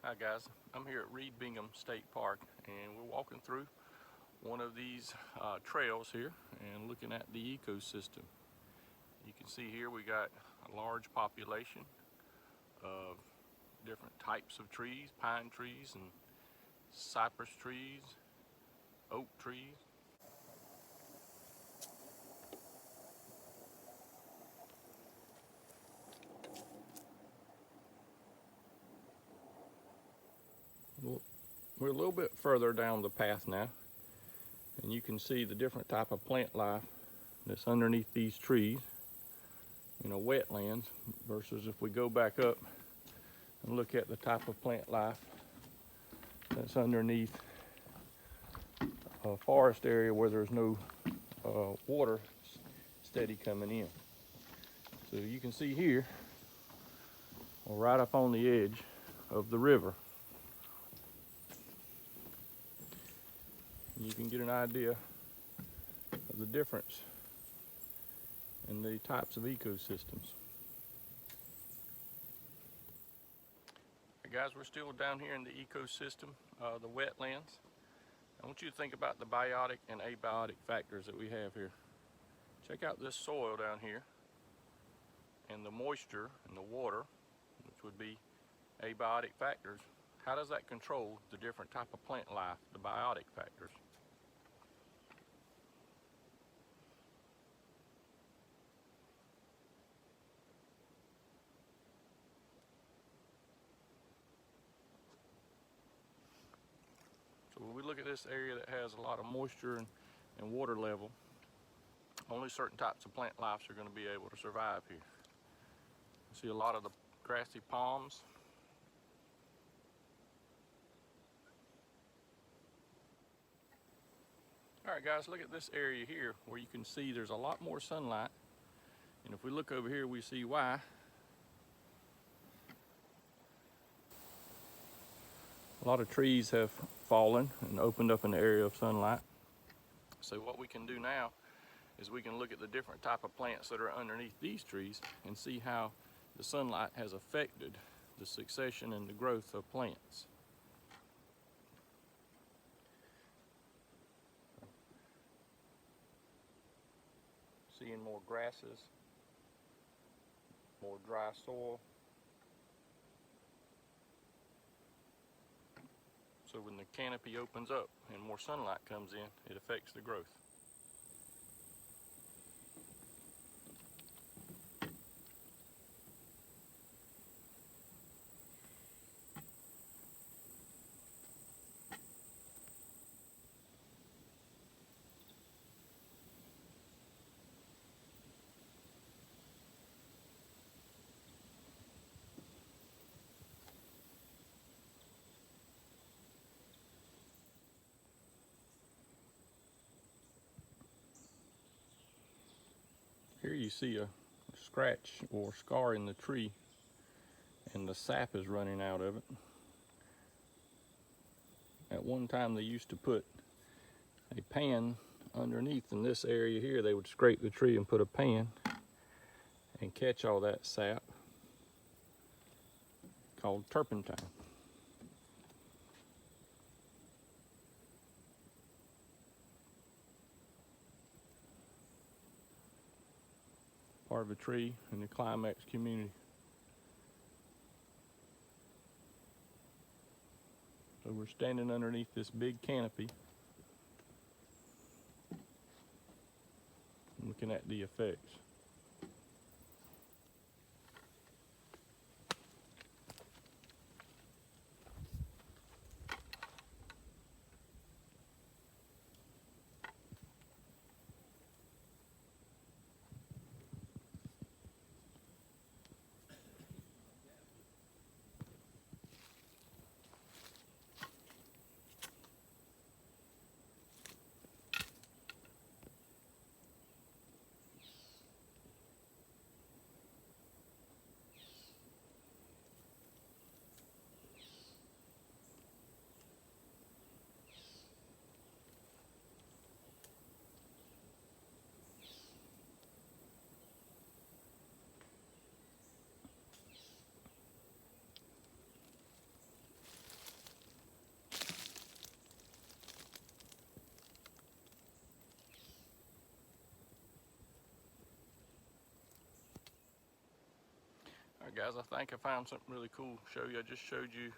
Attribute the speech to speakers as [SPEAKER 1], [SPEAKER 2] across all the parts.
[SPEAKER 1] Hi guys, I'm here at Reid Bingham State Park and we're walking through one of these trails here and looking at the ecosystem. You can see here we got a large population of different types of trees, pine trees and cypress trees, oak trees. Well, we're a little bit further down the path now and you can see the different type of plant life that's underneath these trees in a wetlands versus if we go back up and look at the type of plant life that's underneath a forest area where there's no water steady coming in. So you can see here, we're right up on the edge of the river. You can get an idea of the difference in the types of ecosystems. Hey guys, we're still down here in the ecosystem, the wetlands. I want you to think about the biotic and abiotic factors that we have here. Check out this soil down here and the moisture and the water, which would be abiotic factors. How does that control the different type of plant life, the biotic factors? So when we look at this area that has a lot of moisture and water level, only certain types of plant lives are going to be able to survive here. You see a lot of the grassy palms. Alright guys, look at this area here where you can see there's a lot more sunlight. And if we look over here, we see why. A lot of trees have fallen and opened up an area of sunlight. So what we can do now is we can look at the different type of plants that are underneath these trees and see how the sunlight has affected the succession and the growth of plants. Seeing more grasses, more dry soil. So when the canopy opens up and more sunlight comes in, it affects the growth. Here you see a scratch or scar in the tree and the sap is running out of it. At one time they used to put a pan underneath in this area here. They would scrape the tree and put a pan and catch all that sap, called turpentine. Part of a tree in the climax community. So we're standing underneath this big canopy looking at the effects. Alright guys, I think I found something really cool to show you. I just showed you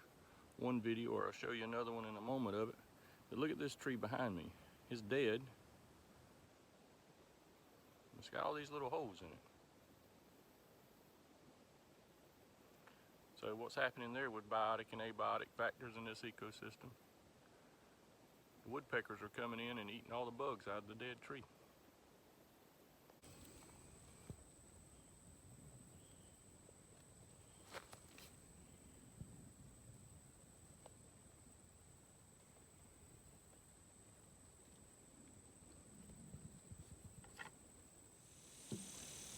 [SPEAKER 1] one video, or I'll show you another one in a moment of it. But look at this tree behind me. It's dead. It's got all these little holes in it. So what's happening there with biotic and abiotic factors in this ecosystem? The woodpeckers are coming in and eating all the bugs out of the dead tree.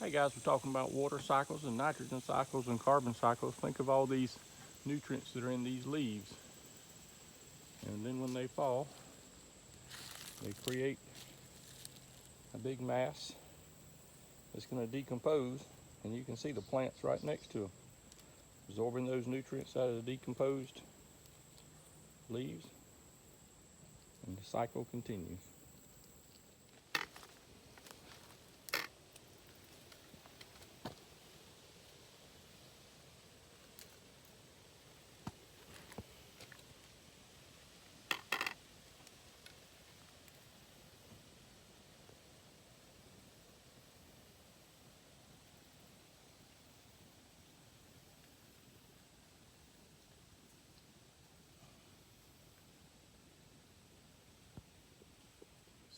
[SPEAKER 1] Hey guys, we're talking about water cycles and nitrogen cycles and carbon cycles. Think of all these nutrients that are in these leaves. And then when they fall, they create a big mass that's going to decompose, and you can see the plants right next to them absorbing those nutrients out of the decomposed leaves, and the cycle continues.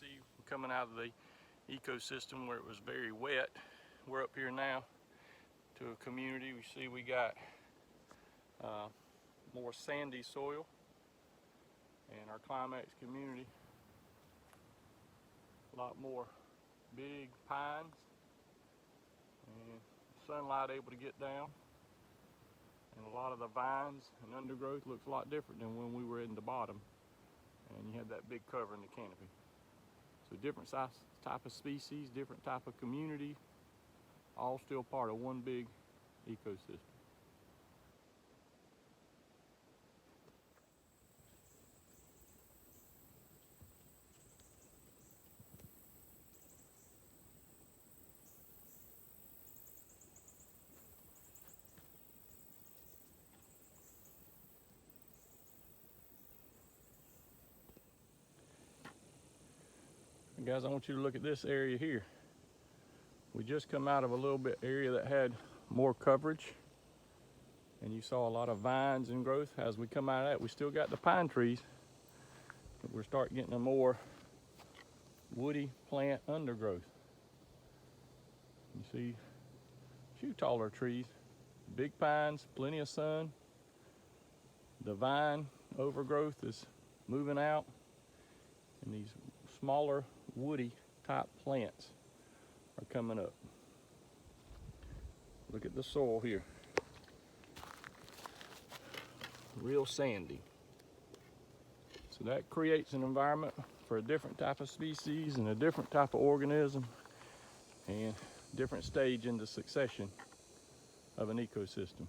[SPEAKER 1] See, we're coming out of the ecosystem where it was very wet. We're up here now to a community. We see we got more sandy soil, and our climax community, a lot more big pines and sunlight able to get down, and a lot of the vines and undergrowth looks a lot different than when we were in the bottom and you had that big cover in the canopy. So different type of species, different type of community, all still part of one big ecosystem. And guys, I want you to look at this area here. We just come out of a little bit area that had more coverage, and you saw a lot of vines and growth. As we come out of that, we still got the pine trees, but we're starting getting a more woody plant undergrowth. You see a few taller trees, big pines, plenty of sun. The vine overgrowth is moving out, and these smaller woody type plants are coming up. Look at the soil here. Real sandy. So that creates an environment for a different type of species and a different type of organism, and different stage in the succession of an ecosystem.